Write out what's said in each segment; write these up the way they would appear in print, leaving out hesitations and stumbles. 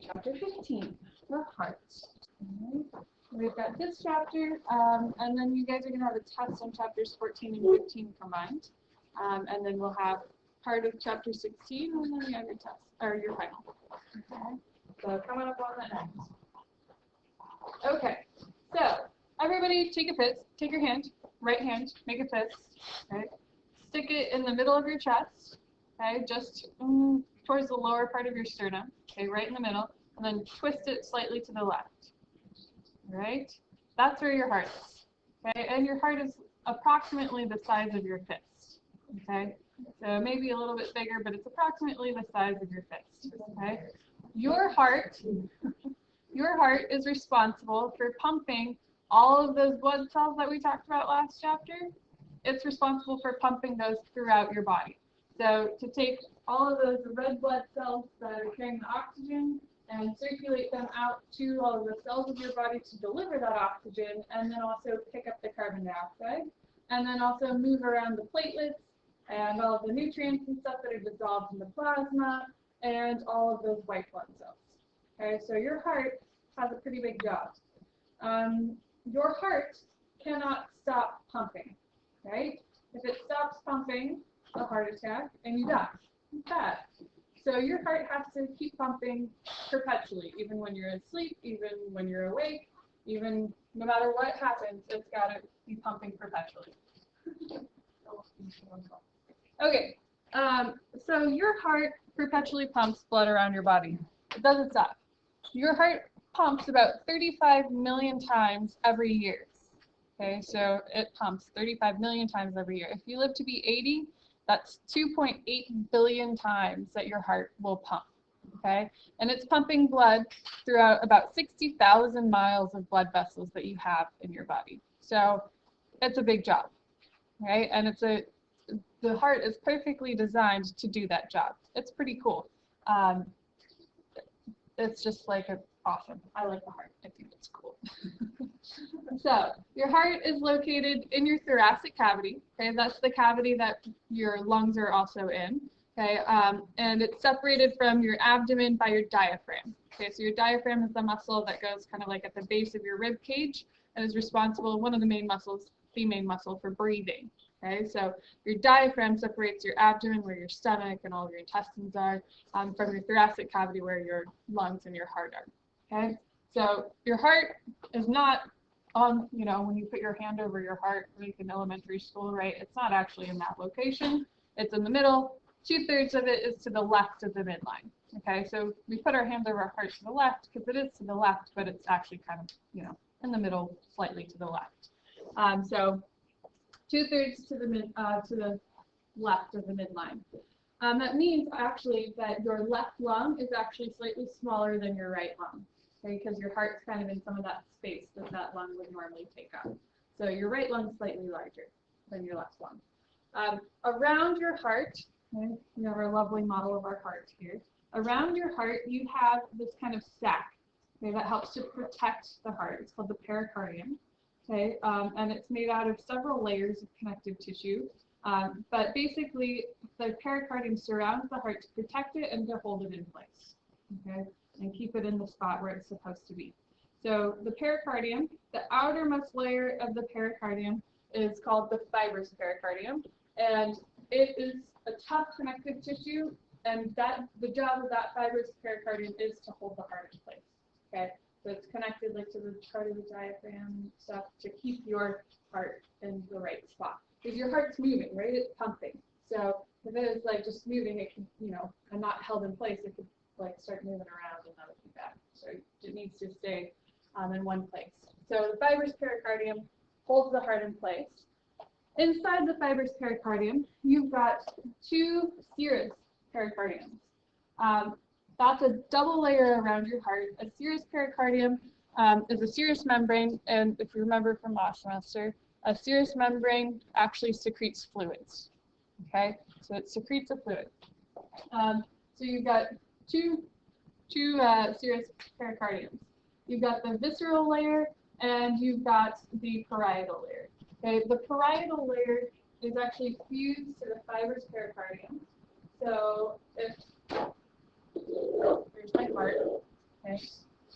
chapter 15, the heart. Okay. We've got this chapter, and then you guys are going to have a test on chapters 14 and 15 combined. And then we'll have part of chapter 16, and then you have your test, or your final. Okay. So coming up on that next. Okay. So everybody take a fist, take your hand, right hand, make a fist, okay? Stick it in the middle of your chest, okay, just towards the lower part of your sternum, okay, right in the middle, and then twist it slightly to the left, all right? That's where your heart is, okay, and your heart is approximately the size of your fist, okay? So maybe a little bit bigger, but it's approximately the size of your fist, okay? Your heart is responsible for pumping all of those blood cells that we talked about last chapter. It's responsible for pumping those throughout your body. So to take all of those red blood cells that are carrying the oxygen and circulate them out to all of the cells of your body to deliver that oxygen, and then also pick up the carbon dioxide, and then also move around the platelets and all of the nutrients and stuff that are dissolved in the plasma and all of those white blood cells. Okay, so your heart has a pretty big job. Your heart cannot stop pumping, right? If it stops pumping, a heart attack, and you die. It's bad. So your heart has to keep pumping perpetually, even when you're asleep, even when you're awake, even no matter what happens, it's got to be pumping perpetually. Okay, so your heart perpetually pumps blood around your body. It doesn't stop. Your heart pumps about 35 million times every year. Okay, so it pumps 35 million times every year. If you live to be 80, that's 2.8 billion times that your heart will pump. Okay, and it's pumping blood throughout about 60,000 miles of blood vessels that you have in your body. So it's a big job, right? And the heart is perfectly designed to do that job. It's pretty cool. It's just like awesome. I like the heart. I think it's cool. So your heart is located in your thoracic cavity. Okay, that's the cavity that your lungs are also in. Okay, and it's separated from your abdomen by your diaphragm. Okay, so your diaphragm is the muscle that goes kind of like at the base of your rib cage and is responsible, one of the main muscles, the main muscle for breathing. Okay, so your diaphragm separates your abdomen, where your stomach and all of your intestines are, from your thoracic cavity, where your lungs and your heart are. Okay, so your heart is not on, when you put your hand over your heart, like in elementary school, right? It's not actually in that location. It's in the middle. 2/3 of it is to the left of the midline. Okay, so we put our hand over our heart to the left because it is to the left, but it's actually kind of, in the middle, slightly to the left. So 2/3 to the left of the midline. That means actually that your left lung is actually slightly smaller than your right lung, okay? Because your heart's kind of in some of that space that lung would normally take up. So your right lung is slightly larger than your left lung. Around your heart, okay, we have our lovely model of our heart here. Around your heart, you have this kind of sac, okay, that helps to protect the heart. It's called the pericardium. Okay, and it's made out of several layers of connective tissue, but basically the pericardium surrounds the heart to protect it and to hold it in place, okay, and keep it in the spot where it's supposed to be. So the pericardium, the outermost layer of the pericardium is called the fibrous pericardium, and it is a tough connective tissue, and the job of that fibrous pericardium is to hold the heart in place, okay? So it's connected like to the part of the diaphragm stuff to keep your heart in the right spot. Because your heart's moving, right? It's pumping. So if it is like just moving, it can, and not held in place, it could like start moving around and that would be bad. So it needs to stay in one place. So the fibrous pericardium holds the heart in place. Inside the fibrous pericardium, you've got two serous pericardiums. That's a double layer around your heart. A serous pericardium is a serous membrane, and if you remember from last semester, a serous membrane actually secretes fluids. Okay, so it secretes a fluid. So you've got two serous pericardiums. You've got the visceral layer, and you've got the parietal layer. Okay, the parietal layer is actually fused to the fibrous pericardium. So if there's my heart.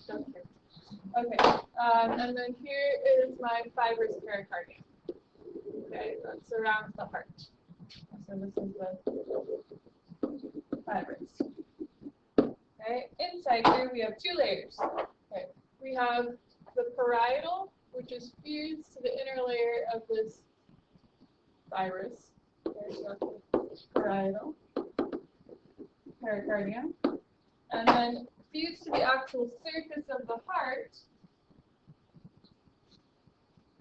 Okay. Okay. And then here is my fibrous pericardium. Okay, that surrounds the heart. So this is the fibrous. Okay, inside here we have two layers. Okay, we have the parietal, which is fused to the inner layer of this fibrous. Okay, so parietal pericardium, and then fused to the actual surface of the heart.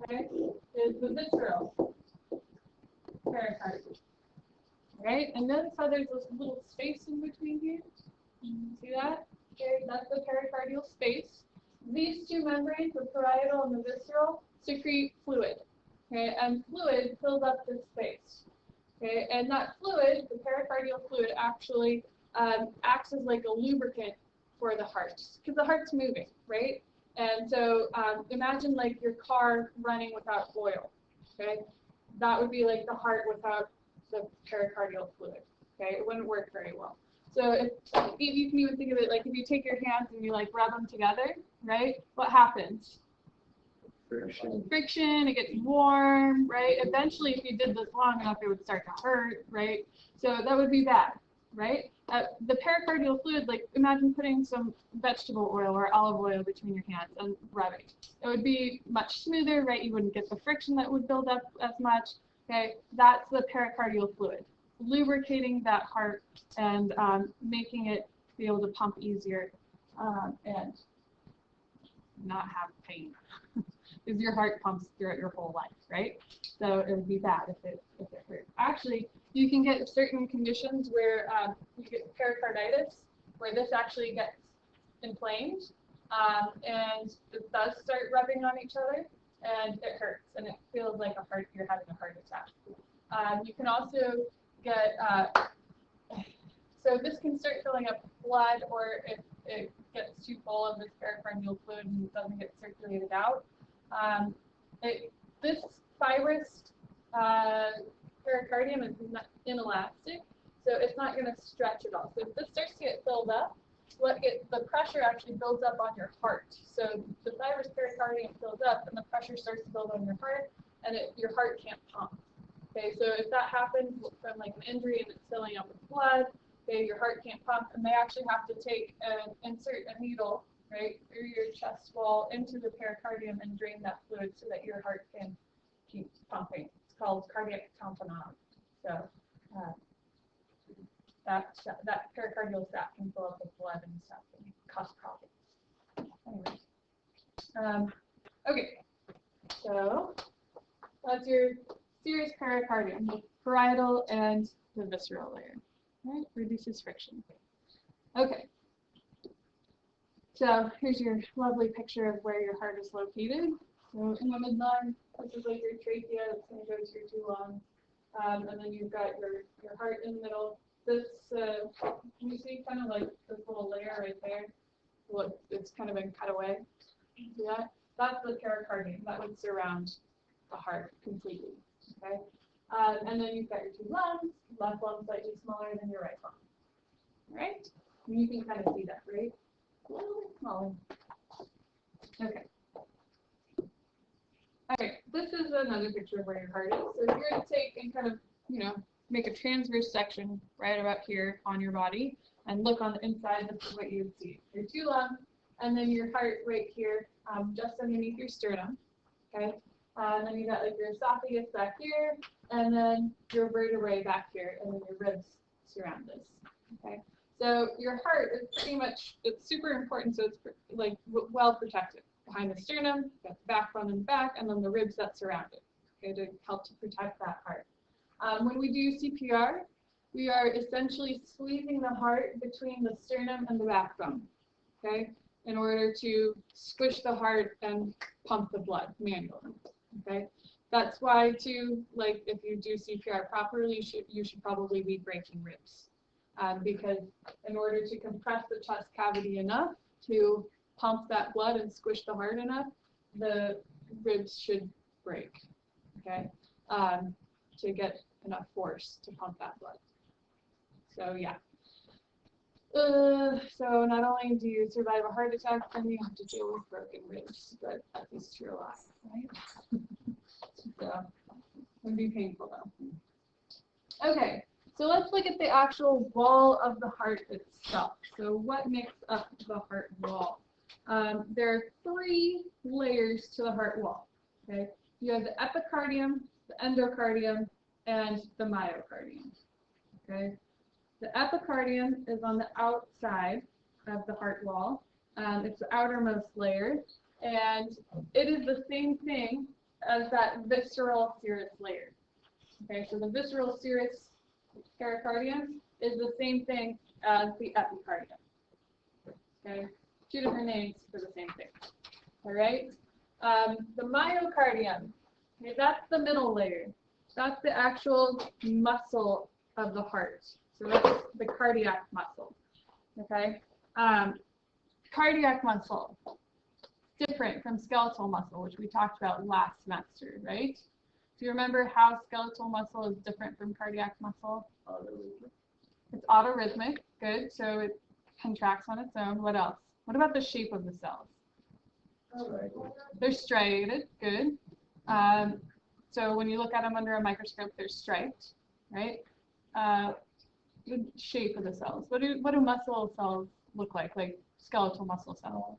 Okay, is the visceral pericardium. Right, and notice how there's this little space in between here. See that? Okay, that's the pericardial space. These two membranes, the parietal and the visceral, secrete fluid. Okay, and fluid fills up this space. Okay, and that fluid, the pericardial fluid, actually acts as like a lubricant for the heart, because the heart's moving, right? And so imagine like your car running without oil. Okay, that would be like the heart without the pericardial fluid. Okay, it wouldn't work very well. So if you can even think of it like if you take your hands and you like rub them together, right? What happens? Friction, it gets warm, right? Eventually, if you did this long enough, it would start to hurt, right? So that would be bad, right? The pericardial fluid, like imagine putting some vegetable oil or olive oil between your hands and rubbing. It would be much smoother, right? You wouldn't get the friction that would build up as much. Okay, that's the pericardial fluid, lubricating that heart and making it be able to pump easier and not have pain. Because your heart pumps throughout your whole life, right? So it would be bad if it hurt. Actually, you can get certain conditions where you get pericarditis, where this actually gets inflamed, and it does start rubbing on each other, and it hurts, and it feels like you're having a heart attack. You can also get, so this can start filling up with blood, or if it gets too full of this pericardial fluid and doesn't get circulated out. This fibrous pericardium is inelastic, so it's not going to stretch at all. So if this starts to get filled up, the pressure actually builds up on your heart. So the fibrous pericardium fills up, and the pressure starts to build on your heart, and your heart can't pump. Okay, so if that happens from like an injury and it's filling up with blood, okay, your heart can't pump, and they actually have to insert a needle right through your chest wall into the pericardium and drain that fluid so that your heart can keep pumping. It's called cardiac tamponade. So that pericardial sac can fill up with blood and stuff and cause problems. Anyway, okay, so that's your serous pericardium, the parietal and the visceral layer. Right, reduces friction. Okay. So here's your lovely picture of where your heart is located. So in the midline, this is like your trachea, it's going to go to your two lungs. And then you've got your heart in the middle. This, you see kind of like this little layer right there? Look, it's kind of been cut away. See that? That's the pericardium. That would surround the heart completely. Okay? And then you've got your two lungs. Left lung slightly smaller than your right lung. All right? And you can kind of see that, right? A little bit smaller. Okay. Okay, this is another picture of where your heart is. So if you're to take and kind of, make a transverse section right about here on your body and look on the inside, this is what you would see. Your two lungs, and then your heart right here, just underneath your sternum. Okay? And then you got like your esophagus back here, and then your vertebrae back here, and then your ribs surround this. Okay? So your heart is pretty much, it's super important, so it's like well protected. Behind the sternum, you've got the backbone in the back, and then the ribs that surround it, okay, to help to protect that heart. When we do CPR, we are essentially squeezing the heart between the sternum and the backbone, okay, in order to squish the heart and pump the blood manually, okay. That's why, too, like if you do CPR properly, you should probably be breaking ribs, because in order to compress the chest cavity enough to pump that blood and squish the heart enough, the ribs should break, okay, to get enough force to pump that blood. So yeah, So not only do you survive a heart attack, then you have to deal with broken ribs, but at least you're alive, right? So it would be painful though. Okay, so let's look at the actual wall of the heart itself. So what makes up the heart wall? There are 3 layers to the heart wall. Okay, you have the epicardium, the endocardium, and the myocardium. Okay. The epicardium is on the outside of the heart wall. It's the outermost layer, and it is the same thing as that visceral serous layer. Okay, so the visceral serous pericardium is the same thing as the epicardium. Okay, 2 different names for the same thing. All right. The myocardium. Okay, that's the middle layer. That's the actual muscle of the heart. So that's the cardiac muscle, okay? Cardiac muscle, different from skeletal muscle, which we talked about last semester, right? Do you remember how skeletal muscle is different from cardiac muscle? It's autorhythmic, good, so it contracts on its own. What else? What about the shape of the cells? They're striated, good. So when you look at them under a microscope, they're striped, right? The shape of the cells. What do muscle cells look like skeletal muscle cells?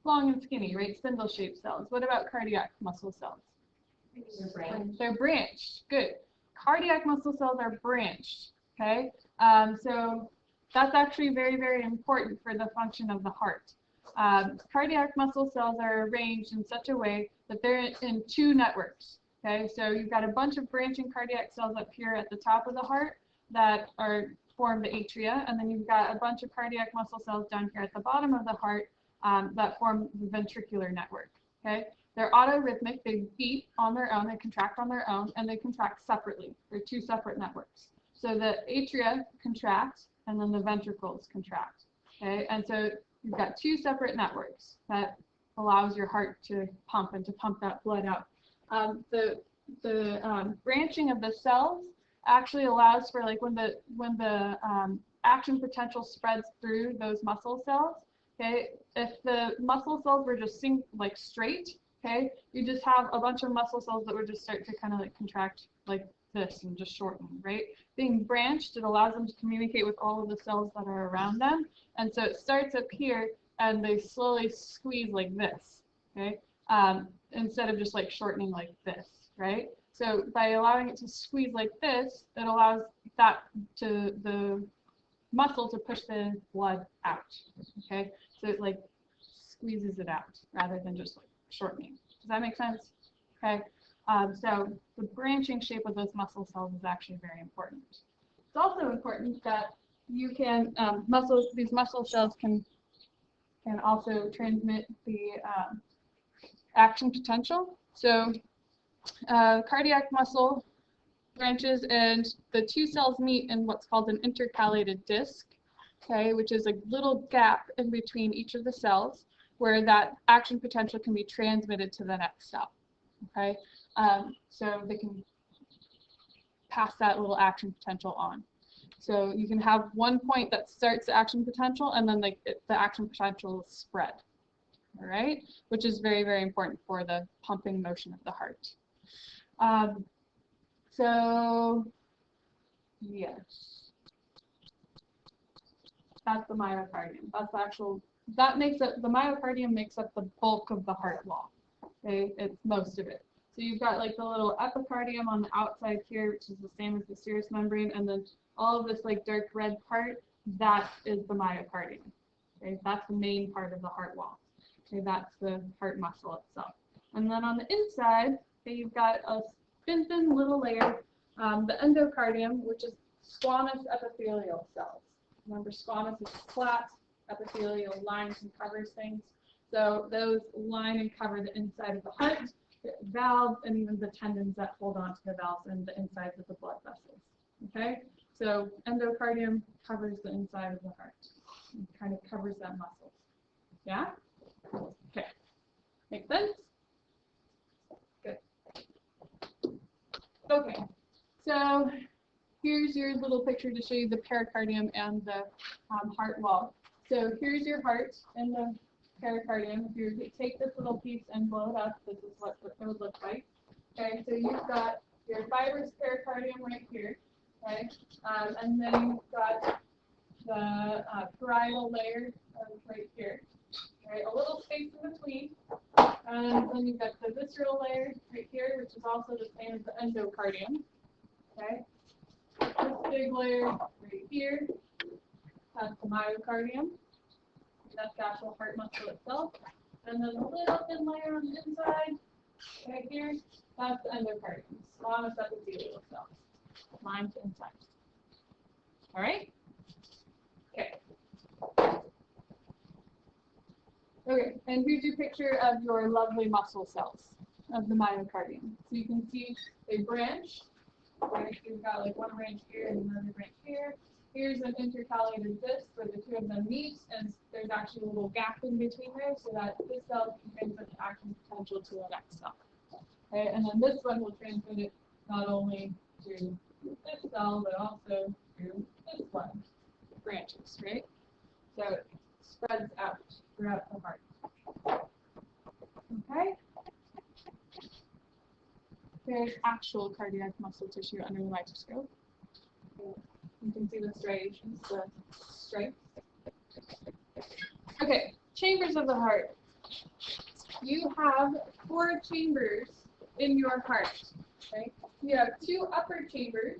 Long and skinny, right? Spindle-shaped cells. What about cardiac muscle cells? They're branched. Good. Cardiac muscle cells are branched. Okay. So that's actually very, very important for the function of the heart. Cardiac muscle cells are arranged in such a way that they're in 2 networks. Okay. So you've got a bunch of branching cardiac cells up here at the top of the heart that form the atria, and then you've got a bunch of cardiac muscle cells down here at the bottom of the heart that form the ventricular network. Okay, they're autorhythmic. They beat on their own. They contract on their own, and they contract separately. They're 2 separate networks. So the atria contract, and then the ventricles contract. Okay, and so you've got 2 separate networks that allows your heart to pump and to pump that blood out. The branching of the cells actually allows for when the action potential spreads through those muscle cells. Okay, if the muscle cells were just straight, okay, you just have a bunch of muscle cells that would just start to kind of contract like this and just shorten, right? Being branched, it allows them to communicate with all of the cells that are around them, and so it starts up here and they slowly squeeze like this, okay, instead of just shortening like this, right? So by allowing it to squeeze like this, it allows the muscle to push the blood out. Okay, so it squeezes it out rather than just shortening. Does that make sense? Okay, so the branching shape of those muscle cells is actually very important. It's also important that you can these muscle cells can also transmit the action potential. So cardiac muscle branches and the 2 cells meet in what's called an intercalated disc, okay, which is a little gap in between each of the cells where that action potential can be transmitted to the next cell, okay, so they can pass that little action potential on. So you can have one point that starts the action potential and then the action potential is spread, all right, which is very, very important for the pumping motion of the heart. So yes, that's the myocardium. That's the actual, the myocardium makes up the bulk of the heart wall. Okay, it's most of it. So you've got the little epicardium on the outside here, which is the same as the serous membrane, and then all of this dark red part, that is the myocardium. Okay, that's the main part of the heart wall. Okay, that's the heart muscle itself. And then on the inside, okay, you've got a thin little layer, the endocardium, which is squamous epithelial cells. Remember, squamous is flat, epithelial lines and covers things. So those line and cover the inside of the heart, the valves, and even the tendons that hold on to the valves and the insides of the blood vessels. Okay, so endocardium covers the inside of the heart, and kind of covers that muscle. Yeah. Okay. Make sense? Good. Okay. So here's your little picture to show you the pericardium and the heart wall. So here's your heart and the pericardium. If you take this little piece and blow it up, this is what it would look like. Okay, so you've got your fibrous pericardium right here, okay, and then you've got the parietal layer right here, right, a little space in between, and then you've got the visceral layer right here, which is also the same as the endocardium, okay. This big layer right here, that's the myocardium, that's the actual heart muscle itself, and then a little thin layer on the inside, right here, that's the endocardium, squamous epithelial cells, lined inside. All right? Okay. Okay, and here's your picture of your lovely muscle cells of the myocardium. So you can see a branch. Right? You've got like one branch here and another branch here. Here's an intercalated disc where the two of them meet, and there's actually a little gap in between there so that this cell can transmit the action potential to the next cell. Okay, and then this one will transmit it not only to this cell, but also to this one, branches, right? So it spreads out throughout the heart. Okay? There's actual cardiac muscle tissue under the microscope. You can see the striations, the stripes. Okay, chambers of the heart. You have 4 chambers in your heart. Okay? You have 2 upper chambers,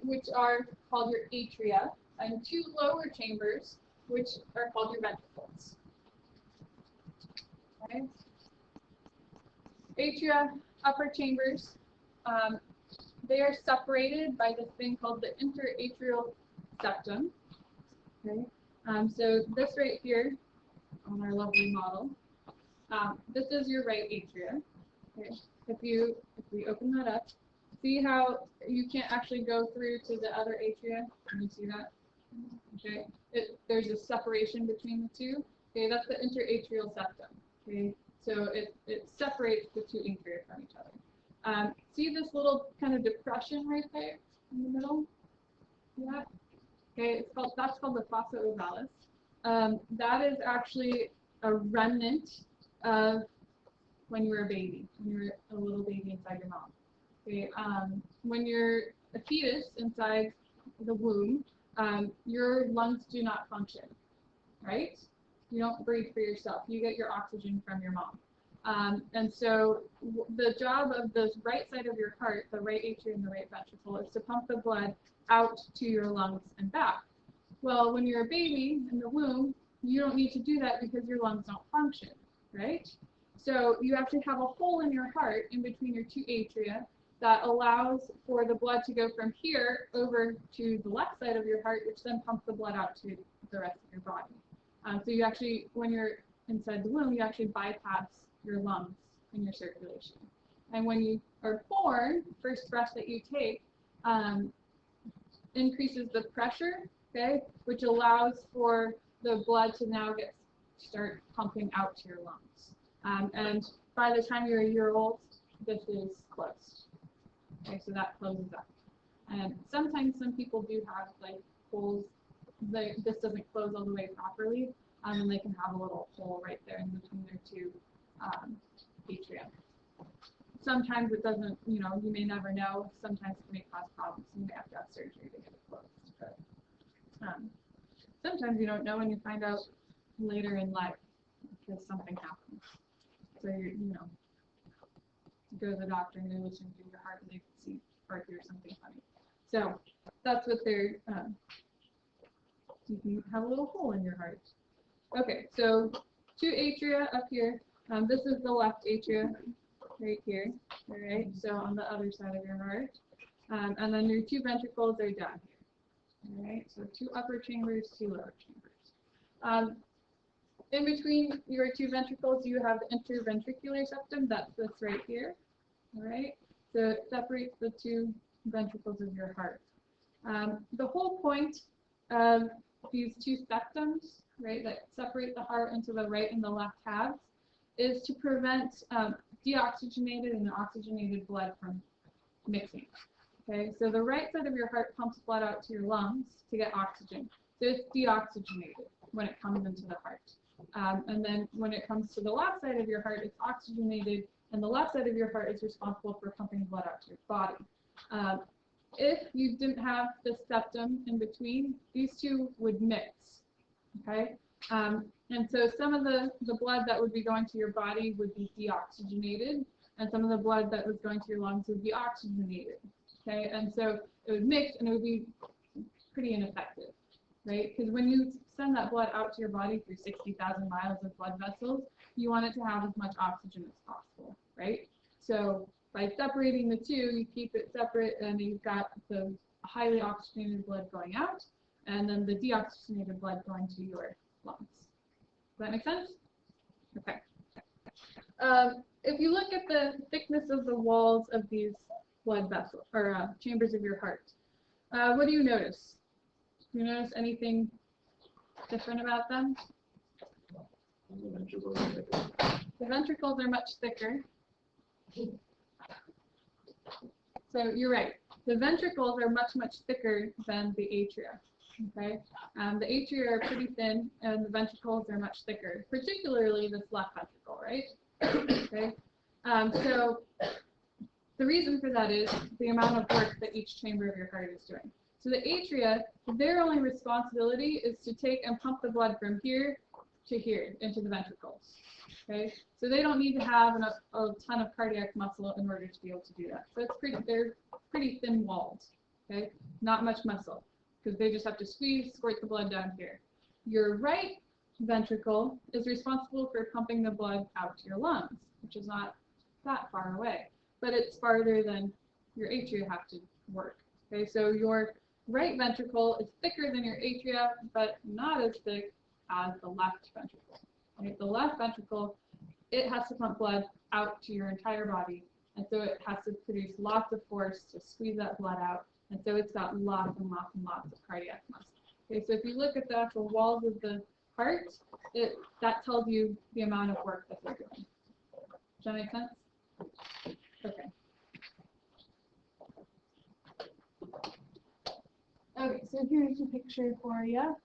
which are called your atria, and 2 lower chambers, which are called your ventricles. Okay? Atria, upper chambers, they are separated by this thing called the interatrial septum. Okay? So this right here on our lovely model, this is your right atria. Okay? If we open that up, see how you can't actually go through to the other atria? Can you see that? Okay. There's a separation between the two. Okay, that's the interatrial septum. Okay, so it separates the 2 atria from each other. See this little kind of depression right there in the middle? Yeah. Okay, that's called the fossa ovalis. That is actually a remnant of when you were a baby, when you were a little baby inside your mom. Okay, when you're a fetus inside the womb, your lungs do not function, right? You don't breathe for yourself. You get your oxygen from your mom. And so the job of the right side of your heart, the right atria and the right ventricle, is to pump the blood out to your lungs and back. Well, when you're a baby in the womb, you don't need to do that because your lungs don't function, right? So you actually have a hole in your heart in between your 2 atria that allows for the blood to go from here over to the left side of your heart, which then pumps the blood out to the rest of your body. So you actually, when you're inside the womb, you actually bypass your lungs and your circulation. And when you are born, first breath that you take increases the pressure, okay, which allows for the blood to now start pumping out to your lungs. And by the time you're a year old, this is closed. Okay, so that closes up. And sometimes some people do have like holes. This doesn't close all the way properly, and they can have a little hole right there in between their 2 atria. Sometimes it doesn't, you may never know. Sometimes it may cause problems. You may have to have surgery to get it closed. But sometimes you don't know, and you find out later in life because something happens. So you go to the doctor and they listen to your heart and they can see or hear something funny. So that's what they're. You can have a little hole in your heart. Okay, so 2 atria up here. This is the left atria right here. All right, so on the other side of your heart. And then your 2 ventricles are down here. All right, so 2 upper chambers, 2 lower chambers. In between your 2 ventricles, you have the interventricular septum. That's this right here. All right, so it separates the 2 ventricles of your heart. The whole point of these 2 septums, right, that separate the heart into the right and the left halves, is to prevent deoxygenated and oxygenated blood from mixing. Okay, so the right side of your heart pumps blood out to your lungs to get oxygen. So it's deoxygenated when it comes into the heart. And then when it comes to the left side of your heart, it's oxygenated, and the left side of your heart is responsible for pumping blood out to your body. If you didn't have the septum in between, these two would mix. Okay, and so some of the blood that would be going to your body would be deoxygenated, and some of the blood that was going to your lungs would be oxygenated. Okay, and so it would mix, and it would be pretty ineffective, right? Because when you send that blood out to your body through 60,000 miles of blood vessels, you want it to have as much oxygen as possible, right? So by separating the two, you keep it separate, and you've got the highly oxygenated blood going out, and then the deoxygenated blood going to your lungs. Does that make sense? Okay. If you look at the thickness of the walls of these blood vessels, or chambers of your heart, what do you notice? Do you notice anything different about them? The ventricles are much thicker. So you're right. The ventricles are much, much thicker than the atria. Okay, the atria are pretty thin, and the ventricles are much thicker, particularly this left ventricle, right? Okay, so the reason for that is the amount of work that each chamber of your heart is doing. So the atria, their only responsibility is to take and pump the blood from here to here into the ventricles. Okay, so they don't need to have a ton of cardiac muscle in order to be able to do that. So they're pretty thin walled. Okay, not much muscle, because they just have to squirt the blood down here. Your right ventricle is responsible for pumping the blood out to your lungs, which is not that far away, but it's farther than your atria have to work. Okay, so your right ventricle is thicker than your atria, but not as thick as the left ventricle. Right? The left ventricle, it has to pump blood out to your entire body, and so it has to produce lots of force to squeeze that blood out, and so it's got lots and lots and lots of cardiac muscle. Okay, so if you look at the actual walls of the heart, that tells you the amount of work that they're doing. Does that make sense? Okay. Okay, so here's a picture for you.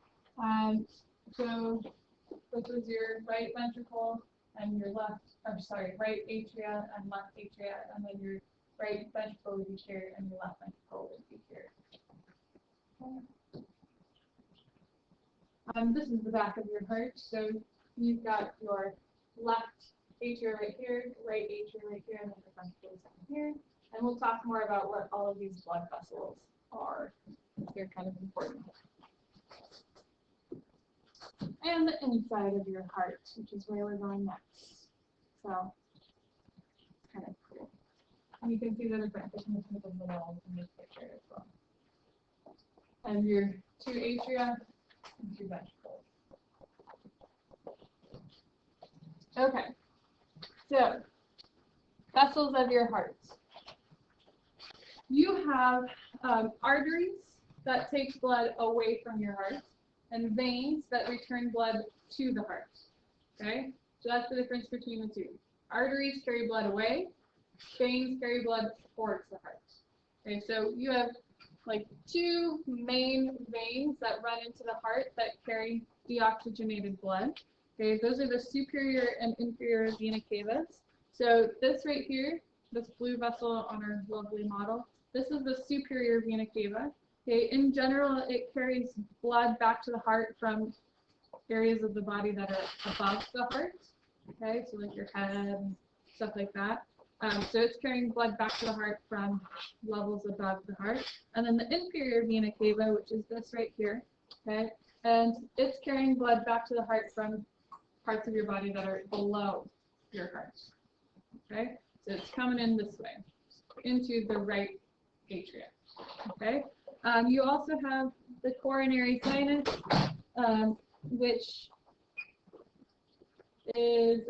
So this is your right ventricle and your right atria and left atria, and then your right ventricle would be here and your left ventricle would be here. This is the back of your heart. So you've got your left atria right here, right atria right here, and then the ventricles down here. And we'll talk more about what all of these blood vessels are. They're kind of important. And the inside of your heart, which is where we're going next. So it's kind of cool. And you can see the different thicknesses of the walls in this picture as well. And your two atria and two ventricles. Okay, so vessels of your heart. You have arteries that take blood away from your heart, and veins that return blood to the heart. Okay, so that's the difference between the two. Arteries carry blood away, veins carry blood towards the heart. Okay, so you have like two main veins that run into the heart that carry deoxygenated blood. Okay, those are the superior and inferior vena cavas. So this right here, this blue vessel on our lovely model, this is the superior vena cava. Okay, in general, it carries blood back to the heart from areas of the body that are above the heart. Okay, so like your head and stuff like that. So it's carrying blood back to the heart from levels above the heart. And then the inferior vena cava, which is this right here, okay, and it's carrying blood back to the heart from parts of your body that are below your heart. Okay, so it's coming in this way, into the right atria. Okay. You also have the coronary sinus, which is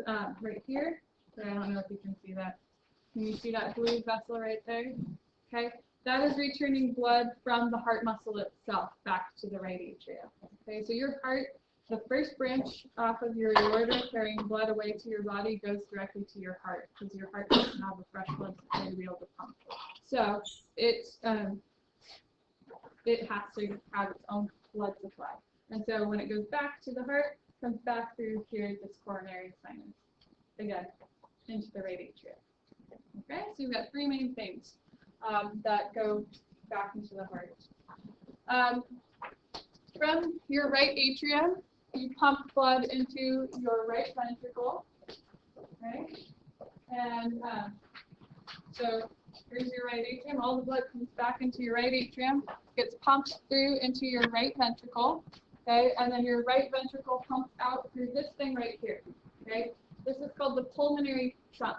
right here. So I don't know if you can see that. Can you see that blue vessel right there? Okay, that is returning blood from the heart muscle itself back to the right atria. Okay, so your heart the first branch off of your aorta carrying blood away to your body goes directly to your heart because your heart doesn't have a fresh blood supply to be able to pump. So it has to have its own blood supply. And so when it goes back to the heart, it comes back through here, this coronary sinus, again, into the right atrium. Okay, so you've got three main things that go back into the heart. From your right atrium, you pump blood into your right ventricle, okay? And so here's your right atrium. All the blood comes back into your right atrium, gets pumped through into your right ventricle, okay? And then your right ventricle pumps out through this thing right here, okay? This is called the pulmonary trunk,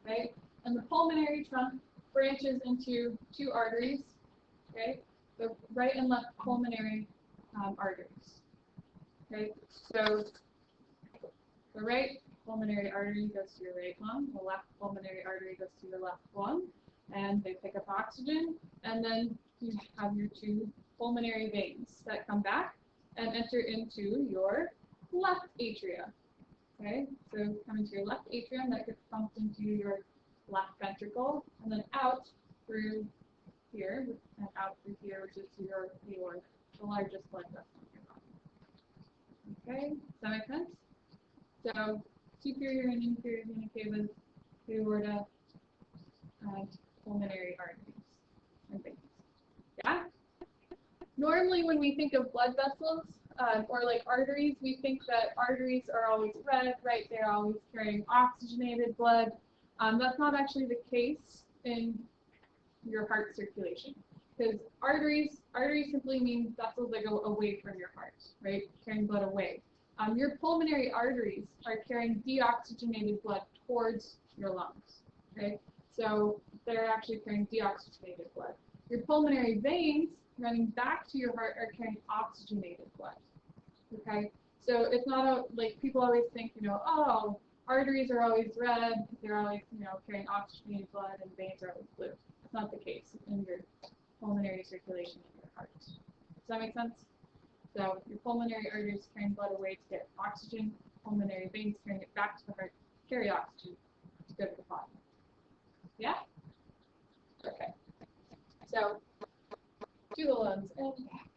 okay? And the pulmonary trunk branches into two arteries, okay? The right and left pulmonary arteries. Okay, so the right pulmonary artery goes to your right lung, the left pulmonary artery goes to your left lung, and they pick up oxygen, and then you have your two pulmonary veins that come back and enter into your left atria. Okay, so coming to your left atrium, that gets pumped into your left ventricle, and then out through here, and out through here, which is your aorta, the largest blood vessel in your body. Okay, does that make sense? So, superior and inferior vena cava, aorta, pulmonary arteries and veins. Yeah? Normally when we think of blood vessels, or like arteries, we think that arteries are always red, right? They're always carrying oxygenated blood. That's not actually the case in your heart circulation, because arteries simply mean vessels that go away from your heart, right? Carrying blood away. Your pulmonary arteries are carrying deoxygenated blood towards your lungs, okay? So they're actually carrying deoxygenated blood. Your pulmonary veins running back to your heart are carrying oxygenated blood, okay? So it's not like people always think, oh, arteries are always red, they're always, carrying oxygenated blood, and veins are always blue. That's not the case in your pulmonary circulation in your heart. Does that make sense? So your pulmonary arteries carrying blood away to get oxygen, pulmonary veins carrying it back to the heart, carry oxygen to go to the body. Yeah? Okay. So to the lungs and back.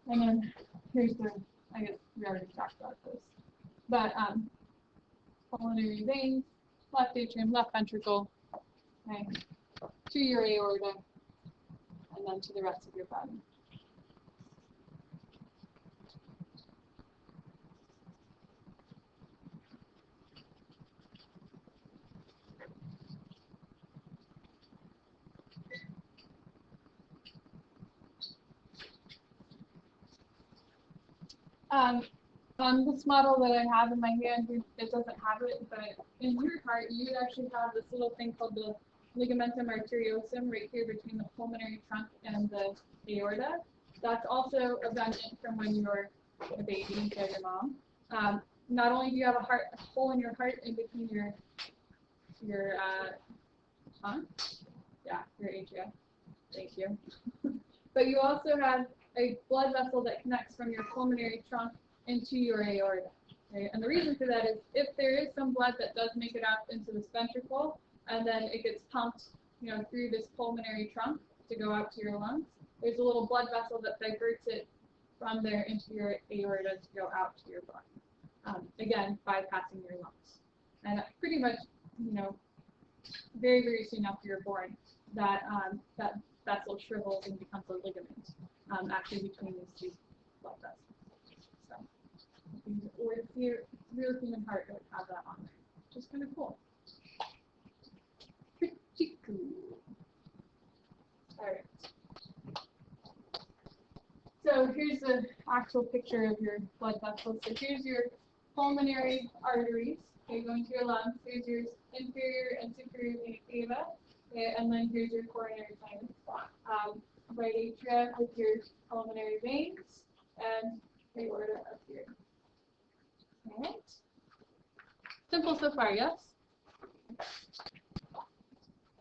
And then here's I guess we already talked about this. But pulmonary veins, left atrium, left ventricle, okay, to your aorta, and then to the rest of your body. On this model that I have in my hand, it doesn't have it, but in your heart, you actually have this little thing called the ligamentum arteriosum right here between the pulmonary trunk and the aorta. That's also a remnant from when you were a baby and had your mom. Not only do you have a hole in your heart in between your tongue, yeah, your atria, thank you, but you also have a blood vessel that connects from your pulmonary trunk into your aorta. Okay? And the reason for that is if there is some blood that does make it out into this ventricle, and then it gets pumped, through this pulmonary trunk to go out to your lungs, there's a little blood vessel that diverts it from there into your aorta to go out to your body. Again, bypassing your lungs. And pretty much, very, very soon after you're born, that vessel shrivels and becomes a ligament, actually between these two blood vessels. So, with your real human heart, it would have that on there, which is kind of cool. Pretty cool. All right. So here's the actual picture of your blood vessels. So here's your pulmonary arteries, okay, going to your lungs. Here's your inferior and superior vena cava, okay, and then here's your coronary sinus. Right atria with your pulmonary veins, and aorta up here. All right. Simple so far, yes?